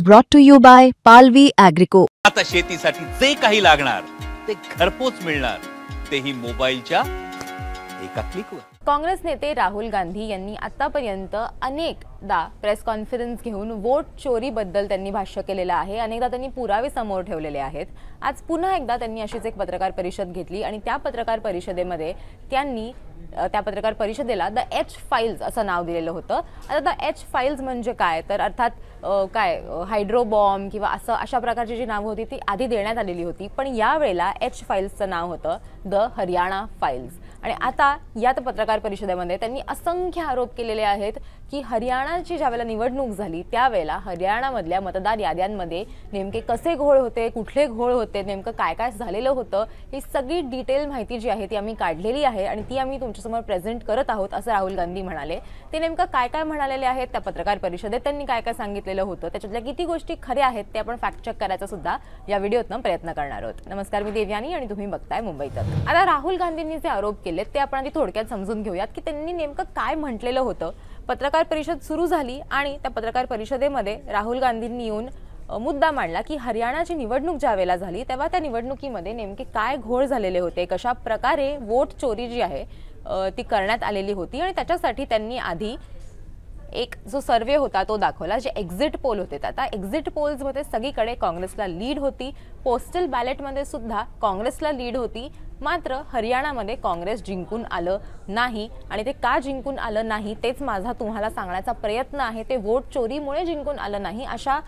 Brought to you by Palvi Agrico. आता शेतीसाठी जे काही लागणार ते घरपोच मिळणार, तेही मोबाईलच्या एका क्लिकवर। काँग्रेस नेते राहुल गांधी यांनी आतापर्यंत अनेकदा प्रेस कॉन्फरन्स घेऊन वोट चोरीबद्दल त्यांनी भाष्य केलेलं आहे। अनेकदा त्यांनी पुरावे समोर ठेवलेले आहेत। आज पुन्हा एकदा त्यांनी अशीच एक पत्रकार परिषद घेतली आणि त्या पत्रकार परिषदेमध्ये त्यांनी त्या पत्रकार परिषदेला द एच फाइल्स असं नाव दिलेलं होतं। आता द एच फाइल्स म्हणजे काय, तर अर्थात काय हायड्रो बॉम्ब किंवा असं अशा प्रकारची जी नावं होती ती आधी देण्यात आलेली होती, पण यावेळेला एच फाइल्सचं नाव होतं द हरियाणा फाइल्स। आणि आता यात पत्रकार परिषदेमध्ये त्यांनी असंख्य आरोप केलेले आहेत की हरियाणाची ज्यावेळेला निवडणूक झाली त्यावेळेला हरियाणामधल्या मतदार याद्यांमध्ये नेमके कसे घोळ होते, कुठले घोळ होते, नेमकं काय काय झालेलं होतं, ही सगळी डिटेल माहिती जी आहे ती आम्ही काढलेली आहे आणि ती आम्ही तुमच्यासमोर प्रेझेंट करत आहोत असं राहुल गांधी म्हणाले। ते नेमकं काय काय म्हणालेले आहेत त्या पत्रकार परिषदेत, त्यांनी काय काय सांगितलेलं होतं, त्याच्यातल्या किती गोष्टी खऱ्या आहेत ते आपण फॅक्ट चेक करायचा सुद्धा या व्हिडिओतनं प्रयत्न करणार आहोत। नमस्कार, मी देवयानी आणि तुम्ही बघताय मुंबई तक। आता राहुल गांधींनी जे आरोप केले ते आपण आधी थोडक्यात समजून घेऊयात की त्यांनी नेमकं काय म्हटलेलं होतं। पत्रकार परिषद सुरू झाली आणि त्या पत्रकार परिषदेमध्ये राहुल गांधींनी येऊन मुद्दा मांडला की हरियाणाची निवडणूक ज्यावेळेला झाली तेव्हा त्या निवडणुकीमध्ये नेमके काय घोळ झालेले होते, कशा प्रकारे वोट चोरी जी आहे ती करण्यात आलेली होती आणि त्याच्यासाठी त्यांनी आधी एक जो सर्वे होता तो दाखवला, जे एक्झिट पोल होते। आता एक्झिट पोल्समध्ये सगळीकडे काँग्रेसला लीड होती, पोस्टल बॅलेटमध्ये सुद्धा काँग्रेसला लीड होती, मात्र हरियाणामध्ये काँग्रेस जिंकून आलं नाही आणि ते का जिंकून आलं नाही तेच माझा तुम्हाला सांगण्याचा प्रयत्न आहे। ते वोट चोरीमुळे जिंकून आलं नाही अशा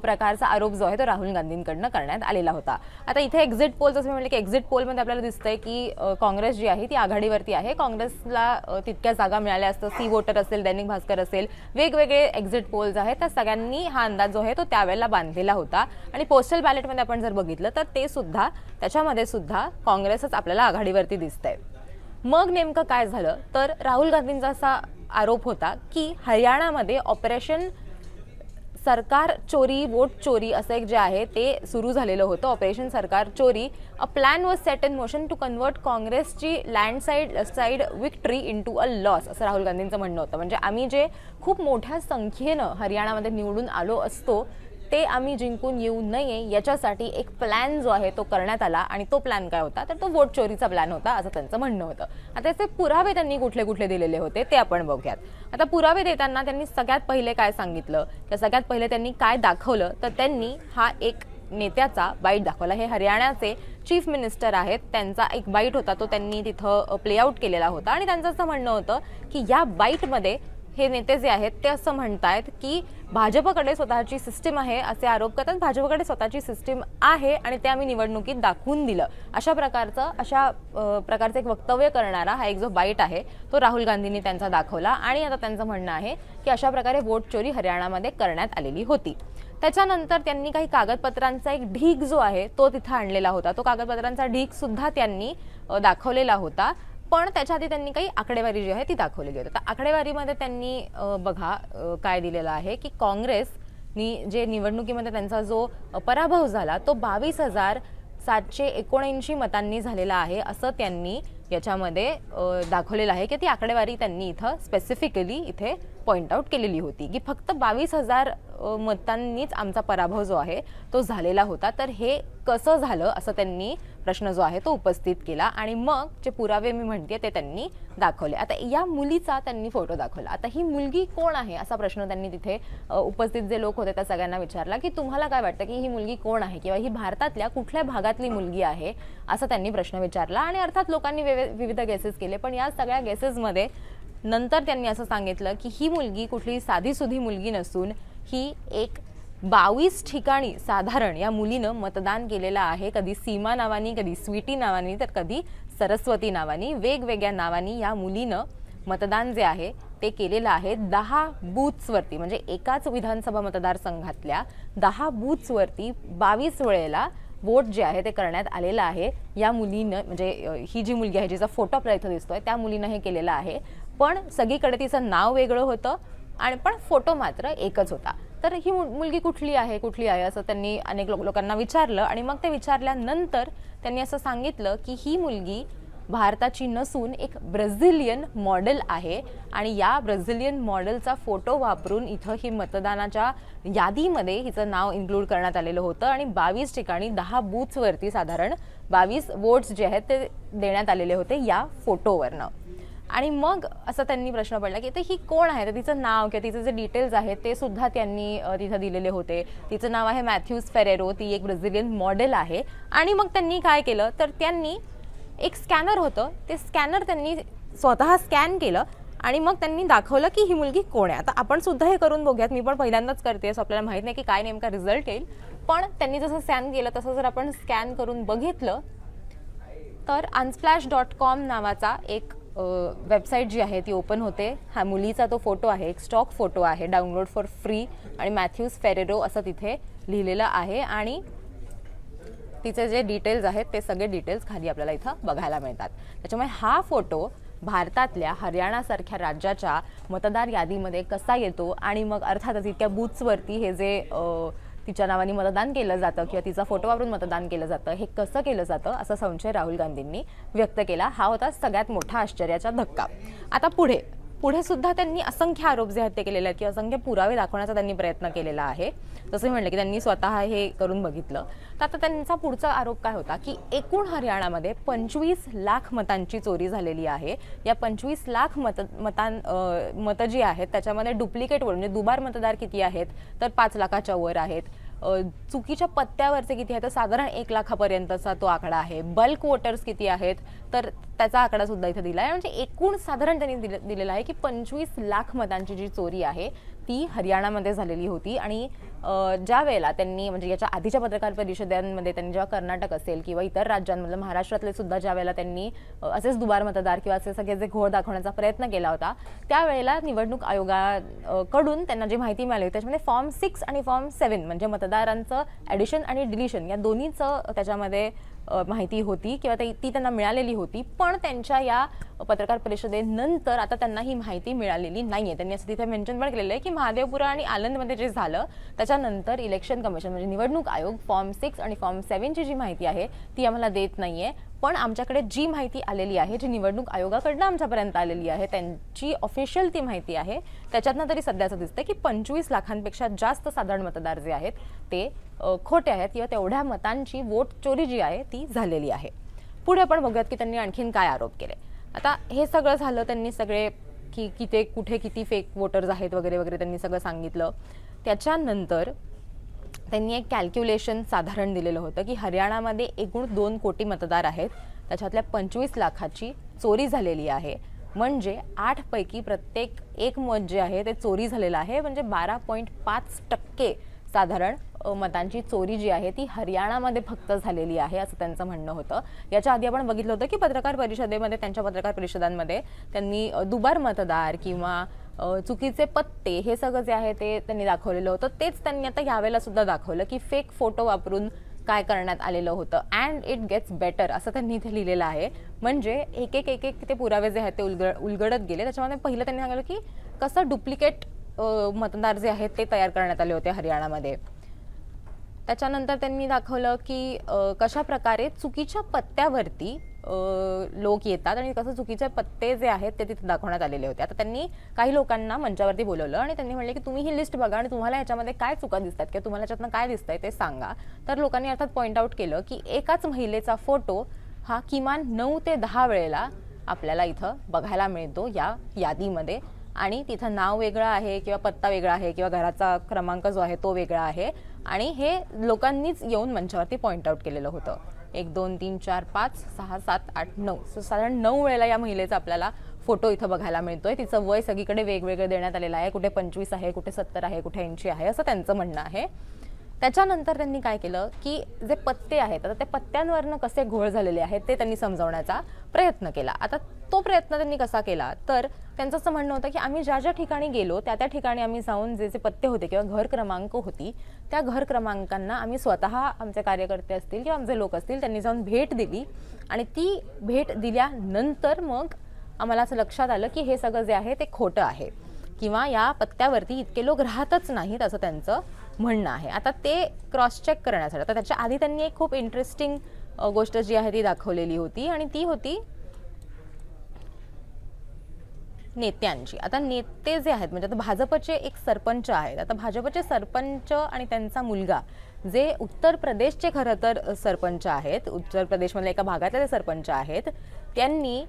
प्रकारचा आरोप जो आहे तो राहुल गांधींकडनं करण्यात आलेला होता। आता इथे एक्झिट पोल्स असं म्हटलं की एक्झिट पोलमध्ये आपल्याला दिसतंय की काँग्रेस जी आहे ती आघाडीवरती आहे। काँग्रेसला तितक्या जागा मिळाल्या असतं, सी वोटर असेल, दैनिक भास्कर असेल, वेगवेगळे एक्झिट पोल्स आहेत, त्या सगळ्यांनी हा अंदाज जो आहे तो त्यावेळेला बांधलेला होता। आणि पोस्टल बॅलेटमध्ये आपण जर बघितलं तर ते सुद्धा त्याच्यामध्ये सुद्धा काँग्रेसच आपल्याला आघाडीवरती दिसतंय। मग नेमकं काय झालं तर राहुल गांधींचा असा आरोप होता की हरियाणामध्ये ऑपरेशन सरकार चोरी, वोट चोरी असं एक जे आहे ते सुरू झालेलं होतं। ऑपरेशन सरकार चोरी, a plan was set in motion to convert काँग्रेसची landslide victory into a loss असं राहुल गांधींचं म्हणणं होतं। म्हणजे आम्ही जे खूप मोठ्या संख्येनं हरियाणामध्ये निवडून आलो असतो ते आम्ही जिंकून येऊ नये याच्यासाठी एक प्लॅन जो आहे तो करण्यात आला आणि तो प्लॅन काय होता तर तो वोट चोरीचा प्लॅन होता असं त्यांचं म्हणणं होतं। आता याचे पुरावे त्यांनी कुठले कुठले दिलेले होते ते आपण बघूयात। आता पुरावे देताना त्यांनी सगळ्यात पहिले काय सांगितलं, त्या सगळ्यात पहिले त्यांनी काय दाखवलं तर त्यांनी हा एक नेत्याचा बाईट दाखवला। हे हरियाणाचे चीफ मिनिस्टर आहेत, त्यांचा एक बाईट होता तो त्यांनी तिथं प्ले आउट केलेला होता आणि त्यांचं असं म्हणणं होतं की या बाईटमध्ये हे नेते जे आहेत ते असं म्हणतायत की भाजपकडे स्वतःची सिस्टीम आहे असे आरोप करतात। भाजपकडे स्वतःची सिस्टीम आहे आणि ते आम्ही निवडणुकीत दाखवून दिलं अशा प्रकारचं एक वक्तव्य करणारा हा एक जो बाईट आहे तो राहुल गांधींनी त्यांचा दाखवला आणि आता त्यांचं म्हणणं आहे की अशा प्रकारे वोट चोरी हरियाणामध्ये करण्यात आलेली होती। त्याच्यानंतर त्यांनी काही कागदपत्रांचा एक ढीग जो आहे तो तिथं आणलेला होता, तो कागदपत्रांचा ढीग सुद्धा त्यांनी दाखवलेला होता, पण त्याच्या आधी त्यांनी काही आकडेवारी जी आहे ती दाखवलेली होती। तर आकडेवारीमध्ये त्यांनी बघा काय दिलेलं आहे की काँग्रेसनी जे निवडणुकीमध्ये त्यांचा जो पराभव झाला तो 22,779 मतांनी झालेला आहे असं त्यांनी याच्यामध्ये दाखवलेलं आहे की ती आकडेवारी त्यांनी इथं स्पेसिफिकली इथे पॉइंट आउट केलेली होती की फक्त 22,000 मतांनीच आमचा पराभव जो आहे तो झालेला होता। तर हे कसं झालं असं त्यांनी प्रश्न जो आहे तो उपस्थित केला आणि मग जे पुरावे मी म्हणते ते त्यांनी दाखवले। आता या मुलीचा त्यांनी फोटो दाखवला। आता ही मुलगी कोण आहे असा प्रश्न त्यांनी तिथे उपस्थित जे लोक होते त्या सगळ्यांना विचारला की तुम्हाला काय वाटतं की ही मुलगी कोण आहे किंवा ही भारतातल्या कुठल्या भागातली मुलगी आहे असा त्यांनी प्रश्न विचारला आणि अर्थात लोकांनी विविध गेसेस केले, पण या सगळ्या गेसेसमध्ये नंतर त्यांनी असं सांगितलं की ही मुलगी कुठली साधीसुधी मुलगी नसून ही एक 22 ठिकाणी साधारण या मुलीनं मतदान केलेलं आहे। कधी सीमा नावानी, कधी स्वीटी नावानी, तर कधी सरस्वती नावानी, वेगवेगळ्या नावानी या मुलीनं मतदान जे आहे ते केलेलं आहे। 10 बूथ्सवरती म्हणजे एकाच विधानसभा मतदारसंघातल्या 10 बूथ्सवरती 22 वेळेला वोट जे आहे ते करण्यात आलेलं आहे। या मुलीनं म्हणजे ही जी मुलगी आहे जिचा फोटो आपल्याला इथं दिसतोय त्या मुलीनं हे केलेलं आहे, पण सगळीकडे तिचं नाव वेगळं होतं आणि पण फोटो मात्र एकच होता। तर ही मुलगी कुठली आहे असं त्यांनी अनेक लोकांना विचारलं आणि मग ते विचारल्यानंतर त्यांनी असं सांगितलं की ही मुलगी भारताची नसून एक ब्राझिलियन मॉडेल आहे आणि या ब्राझिलियन मॉडेलचा फोटो वापरून इथं ही मतदानाच्या यादीमध्ये हिचं नाव इन्क्लूड करण्यात आलेलं होतं आणि 22 ठिकाणी 10 बूथ्सवरती साधारण 22 वोट्स जे आहेत ते देण्यात आलेले होते या फोटोवरनं. आणि मग असं त्यांनी प्रश्न पडला की ते ही कोण आहे, तर तिचं नाव किंवा तिचे जे डिटेल्स आहेत ते सुद्धा त्यांनी तिथं दिलेले होते. तिचं नाव आहे मॅथ्यूज फेरेरो, ती एक ब्राझिलियन मॉडेल आहे. आणि मग त्यांनी काय केलं तर त्यांनी एक स्कॅनर होतं, ते स्कॅनर त्यांनी स्वतः स्कॅन केलं आणि मग त्यांनी दाखवलं की ही मुलगी कोण आहे. आता आपण सुद्धा हे करून बघूयात, मी पण पहिल्यांदाच करते, सो आपल्याला माहित नाही की काय नेमका रिझल्ट येईल. पण त्यांनी जसं स्कॅन केलं तसं जर आपण स्कॅन करून बघितलं तर unsplash.com नावाचा एक वेबसाईट जी आहे ती ओपन होते. हा मुलीचा तो फोटो आहे, एक स्टॉक फोटो आहे, डाउनलोड फॉर फ्री आणि मॅथ्यूज फेरेरो असं तिथे लिहिलेलं आहे आणि तिचे जे डिटेल्स आहेत ते सगळे डिटेल्स खाली आपल्याला इथं बघायला मिळतात. त्याच्यामुळे हा फोटो भारतातल्या हरियाणासारख्या राज्याच्या मतदार यादीमध्ये कसा येतो आणि मग अर्थातच इतक्या बूथ्सवरती हे जे तिच्या नावाने मतदान केलं जातं किंवा तिचा फोटो वापरून मतदान केलं जातं हे कसं केलं जातं असा संशय राहुल गांधींनी व्यक्त केला. हा होता सगळ्यात मोठा आश्चर्याचा धक्का. आता पुढे सुद्धा त्यांनी असंख्य आरोप जे आहेत ते केलेले आहेत किंवा असंख्य पुरावे दाखवण्याचा त्यांनी प्रयत्न केलेला आहे. जसं म्हटलं की त्यांनी स्वतः हे करून बघितं. तर आता त्यांचा पुढचा आरोप काय होता की एकूण हरियाणामध्ये 25 लाख मतांची चोरी झालेली आहे. या 25 लाख मतं जी आहेत त्याच्यामध्ये डुप्लिकेट म्हणजे दुबार मतदार किती आहेत तर 5 लाखाच्या वर आहेत. चुकीच्या पत्त्यावरचे किती आहेत तर साधारण 1 लाखापर्यंतचा तो आकडा आहे. बल्क वोटर्स किती आहेत तर त्याचा आकडा सुद्धा इथे दिला आहे. म्हणजे एकूण साधारण त्यांनी दिलेला आहे की 25 लाख मतांची जी चोरी आहे ती हरियाणामध्ये झालेली होती. आणि ज्या वेळेला त्यांनी म्हणजे याच्या आधीच्या पत्रकार परिषदांमध्ये त्यांनी जेव्हा कर्नाटक असेल किंवा इतर राज्यांमधलं महाराष्ट्रातले सुद्धा ज्या वेळेला त्यांनी असेच दुबार मतदार किंवा असे सगळे जे घोळ दाखवण्याचा प्रयत्न केला होता त्यावेळेला निवडणूक आयोगाकडून त्यांना जी माहिती मिळाली होती त्याच्यामध्ये फॉर्म 6 आणि फॉर्म 7 म्हणजे मतदारांचं ॲडिशन आणि डिलिशन या दोन्हीचं त्याच्यामध्ये माहिती होती किंवा ती त्यांना मिळालेली होती. पण त्यांच्या या पत्रकार परिषदेनंतर आता त्यांना ही माहिती मिळालेली नाहीये. त्यांनी असं तिथे मेन्शन पण केलेलं आहे की महादेवपुरा आणि आनंदमध्ये जे झालं त्याच्यानंतर इलेक्शन कमिशन म्हणजे निवडणूक आयोग फॉर्म 6 आणि फॉर्म 7 ची जी माहिती आहे ती आम्हाला देत नाहीये. पण आमच्याकडे जी माहिती आलेली आहे जी निवडणूक आयोगाकडनं आमच्यापर्यंत आलेली आहे त्यांची ऑफिशियल ती माहिती आहे त्याच्यातनं तरी सध्याचं दिसतं की 25 लाखांपेक्षा जास्त साधारण मतदार जे आहेत ते खोटे आहेत किंवा तेवढ्या मतांची वोट चोरी जी आहे ती झालेली आहे. पुढे आपण बघूयात की त्यांनी आणखीन काय आरोप केले. आता हे सगळं झालं, त्यांनी सगळे की ते कुठे किती फेक वोटर्स आहेत वगैरे वगैरे त्यांनी सगळं सांगितलं. त्याच्यानंतर त्यांनी एक कॅल्क्युलेशन साधारण दिलेलं होतं की हरियाणामध्ये एकूण 2 कोटी मतदार आहेत, त्याच्यातल्या 25 लाखाची चोरी झालेली आहे. म्हणजे 8 पैकी प्रत्येक एक मत जे आहे ते चोरी झालेलं आहे. म्हणजे 12.5% साधारण मतांची चोरी जी आहे ती हरियाणामध्ये फक्त झालेली आहे असं त्यांचं म्हणणं होतं. याच्या आधी आपण बघितलं होतं की पत्रकार परिषदेमध्ये त्यांच्या पत्रकार परिषदांमध्ये त्यांनी दुबार मतदार किंवा चुकीचे पत्ते हे सगळं जे आहे ते त्यांनी दाखवलेलं होतं. तेच त्यांनी आता यावेळेला सुद्धा दाखवलं की फेक फोटो वापरून काय करण्यात आलेलं होतं. अँड इट गेट्स बेटर असं त्यांनी इथे लिहिलेलं आहे. म्हणजे एक एक ते पुरावे जे आहेत ते उलगडत गेले. त्याच्यामध्ये पहिलं त्यांनी सांगितलं की कसं डुप्लिकेट मतदार जे आहेत ते तयार करण्यात आले होते हरियाणामध्ये. त्याच्यानंतर त्यांनी दाखवलं की कशा प्रकारे चुकीच्या पत्त्यावरती लोक येतात आणि कसं चुकीचे पत्ते जे आहेत ते तिथे दाखवण्यात आलेले होते. आता त्यांनी काही लोकांना मंचावरती बोलवलं आणि त्यांनी म्हणले की तुम्ही ही लिस्ट बघा आणि तुम्हाला याच्यामध्ये काय चुका दिसतात किंवा तुम्हाला याच्यातनं काय दिसतंय ते सांगा. तर लोकांनी अर्थात पॉईंट आउट केलं की एकाच महिलेचा फोटो हा किमान 9 ते 10 वेळेला आपल्याला इथं बघायला मिळतो या यादीमध्ये आणि तिथं नाव वेगळं आहे किंवा पत्ता वेगळा आहे किंवा घराचा क्रमांक जो आहे तो वेगळा आहे. आणि हे लोकांनीच येऊन मंचावरती पॉईंट आउट केलेलं होतं. 1 2 3 4 5 6 7 8 9 साधारण 9 वेळेला या महिलेचा आपल्याला फोटो इथं बघायला मिळतोय. तिचं वय सगळीकडे वेगवेगळं देण्यात आलेलं आहे. कुठे 25 आहे, कुठे 70 आहे, कुठे 80 आहे असं त्यांचं म्हणणं आहे. त्याच्यानंतर त्यांनी काय केलं की जे पत्ते आहेत आता ते पत्त्यांवरनं कसे घोळ झालेले आहेत ते त्यांनी समजावण्याचा प्रयत्न केला. आता तो प्रयत्न त्यांनी कसा केला तर त्यांचं असं म्हणणं होतं की आम्ही ज्या ज्या ठिकाणी गेलो त्या ठिकाणी आम्ही जाऊन जे पत्ते होते किंवा घर क्रमांक होती त्या घर क्रमांकांना आम्ही स्वतः आमचे कार्यकर्ते असतील किंवा आमचे लोक असतील त्यांनी जाऊन भेट दिली आणि ती भेट दिल्यानंतर मग आम्हाला असं लक्षात आलं की हे सगळं जे आहे ते खोटं आहे किंवा या पत्त्यावरती इतके लोक राहतच नाहीत असं त्यांचं म्हणणं आहे. आता ते क्रॉस चेक करण्यासाठी आता त्याच्या आधी त्यांनी एक खूप इंटरेस्टिंग गोष्ट जी आहे ती दाखवलेली होती आणि ती होती नेत्यांची. आता नेते जे आहेत म्हणजे आता भाजपचे एक सरपंच आहेत. आता भाजपचे सरपंच आणि त्यांचा मुलगा जे उत्तर प्रदेशचे खरं तर सरपंच आहेत, उत्तर प्रदेशमधल्या एका भागातले ते सरपंच आहेत, त्यांनी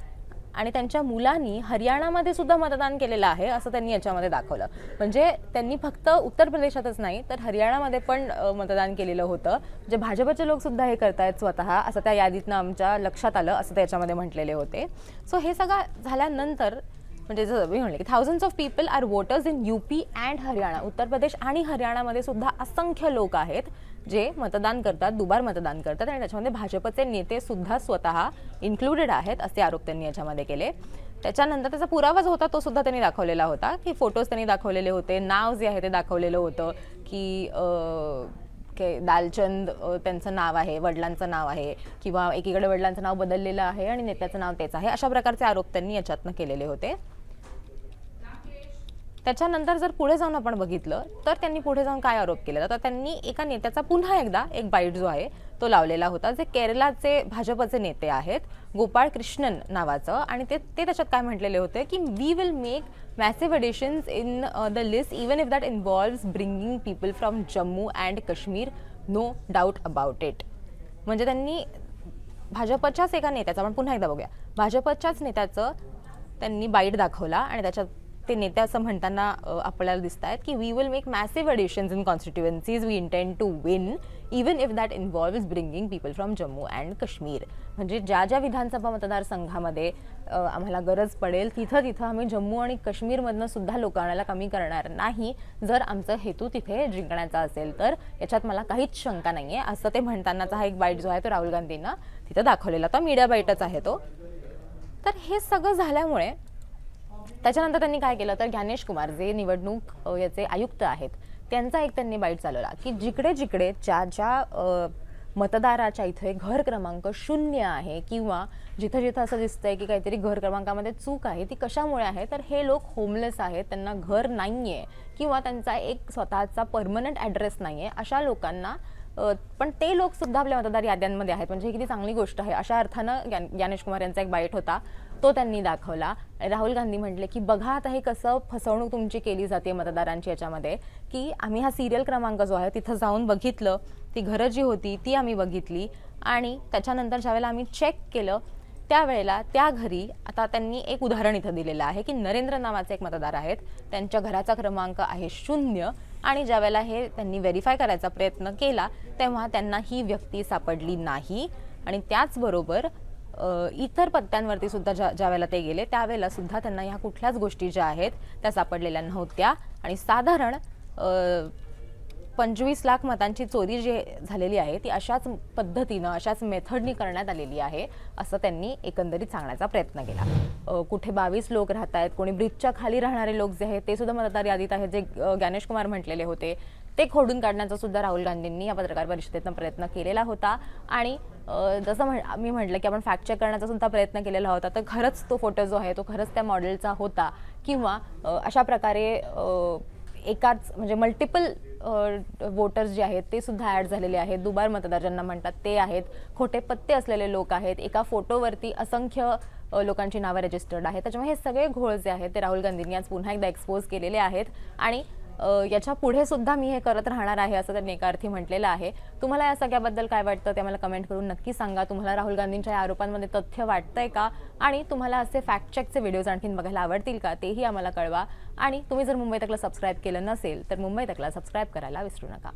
आणि त्यांच्या मुलांनी हरियाणामध्ये सुद्धा मतदान केलेलं आहे असं त्यांनी याच्यामध्ये दाखवलं. म्हणजे त्यांनी फक्त उत्तर प्रदेशातच नाही तर हरियाणामध्ये पण मतदान केलेलं होतं. जे भाजपचे लोक सुद्धा हे करतायत स्वतः असं त्या यादीतनं आमच्या लक्षात आलं असं त्याच्यामध्ये म्हटलेले होते. सो हे सगळं झाल्यानंतर म्हणजे जसं मी म्हणले की thousands of people are voters in UP and Haryana. Uttar Pradesh आणि हरियाणामध्ये सुद्धा असंख्य लोक आहेत जे मतदान करतात, दुबार मतदान करतात आणि त्याच्यामध्ये भाजपचे नेते सुद्धा स्वतः इन्क्लुडेड आहेत असे आरोप त्यांनी याच्यामध्ये केले. त्याच्यानंतर त्याचा पुरावा जो होता तो सुद्धा त्यांनी दाखवलेला होता की फोटोज त्यांनी दाखवलेले होते, नाव जे आहे ते दाखवलेलं होतं की दालचंद त्यांचं नाव आहे, वडिलांचं नाव आहे किंवा एकीकडे वडिलांचं नाव बदललेलं आहे आणि नेत्याचं नाव तेच आहे. अशा प्रकारचे आरोप त्यांनी याच्यातनं केलेले होते. त्याच्यानंतर जर पुढे जाऊन आपण बघितलं तर त्यांनी पुढे जाऊन काय आरोप केले तर त्यांनी एका नेत्याचा पुन्हा एकदा एक बाईट जो आहे तो लावलेला होता जे केरळचे भाजपचे नेते आहेत गोपाळ कृष्णन नावाचं. आणि ते त्याच्यात काय म्हटलेले होते की we will make massive additions in the list even if that involves bringing people from Jammu and Kashmir, no doubt about it. म्हणजे त्यांनी भाजपच्याच एका नेत्याचा, आपण पुन्हा एकदा बघूया, भाजपच्याच नेत्याचं त्यांनी बाईट दाखवला आणि त्याच्यात ते नेते असं म्हणताना आपल्याला दिसत आहेत की we will make massive additions in constituencies we intend to win even if that involves bringing people from Jammu and Kashmir. म्हणजे ज्या ज्या विधानसभा मतदारसंघामध्ये आम्हाला गरज पडेल तिथं आम्ही जम्मू आणि काश्मीरमधनं सुद्धा लोकांना कमी करणार नाही जर आमचा हेतू तिथे जिंकण्याचा असेल तर. याच्यात मला काहीच शंका नाही आहे असं ते म्हणतानाचा हा एक बाईट जो आहे तो राहुल गांधींना तिथं दाखवलेला होता. मीडिया बाईटच आहे तो. तर हे सगळं झाल्यामुळे त्याच्यानंतर त्यांनी काय केलं तर ज्ञानेश कुमार जे निवडणूक याचे आयुक्त आहेत त्यांचा एक त्यांनी बाईट चालवला की जिकडे जिकडे ज्या मतदाराच्या इथे घर क्रमांक 0 आहे किंवा जिथं जिथं असं दिसतंय की काहीतरी घर क्रमांकामध्ये चूक आहे ती कशामुळे आहे तर हे लोक होमलेस आहेत, त्यांना घर नाही आहे किंवा त्यांचा एक स्वतःचा परमनंट ॲड्रेस नाही आहे, अशा लोकांना पण ते लोक सुद्धा आपल्या मतदार याद्यांमध्ये आहेत. म्हणजे ही किती चांगली गोष्ट आहे अशा अर्थानं ज्ञानेश कुमार यांचा एक बाईट होता तो त्यांनी दाखवला. राहुल गांधी म्हटले की बघा आता हे कसं फसवणूक तुमची केली जाते मतदारांची याच्यामध्ये की आम्ही हा सिरियल क्रमांक जो आहे तिथं जाऊन बघितलं, ती घरं जी होती ती आम्ही बघितली आणि त्याच्यानंतर ज्यावेळेला आम्ही चेक केलं त्यावेळेला त्या घरी, आता त्यांनी एक उदाहरण इथं दिलेलं आहे की नरेंद्र नावाचे एक मतदार आहेत, त्यांच्या घराचा क्रमांक आहे 0 आणि ज्यावेळेला हे त्यांनी व्हेरीफाय करायचा प्रयत्न केला तेव्हा त्यांना ही व्यक्ती सापडली नाही. आणि त्याचबरोबर इतर पत्त्यांवरती सुद्धा ज्या वेळेला ते गेले त्यावेळेला सुद्धा त्यांना ह्या कुठल्याच गोष्टी ज्या आहेत त्या सापडलेल्या नव्हत्या. आणि साधारण 25 लाख मतांची चोरी जी झालेली आहे ती अशाच पद्धतीनं अशाच मेथडनी करण्यात आलेली आहे असं त्यांनी एकंदरीत सांगण्याचा प्रयत्न केला. कुठे 22 लोक राहत आहेत, कोणी ब्रिजच्या खाली राहणारे लोक जे आहेत ते सुद्धा मतदार यादीत आहेत, जे ज्ञानेश कुमार म्हटलेले होते ते खोडून काढण्याचा सुद्धा राहुल गांधींनी या पत्रकार परिषदेतनं प्रयत्न केलेला होता. आणि जसं मी म्हटलं की आपण फॅक्ट चेक करण्याचा सुद्धा प्रयत्न केलेला होता तर खरंच तो फोटो जो आहे तो खरंच त्या मॉडेलचा होता किंवा अशा प्रकारे एकाच म्हणजे मल्टिपल वोटर्स जे आहेत ते सुद्धा ॲड झालेले आहेत, दुबार मतदार ज्यांना म्हणतात ते आहेत, खोटे पत्ते असलेले लोक आहेत, एका फोटोवरती असंख्य लोकांची नावं रजिस्टर्ड आहेत. त्याच्यामुळे हे सगळे घोळ जे आहेत ते राहुल गांधींनी आज पुन्हा एकदा एक्सपोज केलेले आहेत आणि याच्या पुढे सुद्धा मी हे करत राहणार आहे असं त्यांनी एका अर्थी म्हटलेलं आहे. तुम्हाला या सगळ्याबद्दल काय वाटतं ते मला कमेंट करून नक्की सांगा. तुम्हाला राहुल गांधींच्या या आरोपांमध्ये तथ्य वाटतंय का आणि तुम्हाला असे फॅक्ट चेकचे व्हिडिओज आणखीन बघायला आवडतील का तेही आम्हाला कळवा. आणि तुम्ही जर मुंबई तकला सबस्क्राईब केलं नसेल तर मुंबई तकला सबस्क्राईब करायला विसरू नका.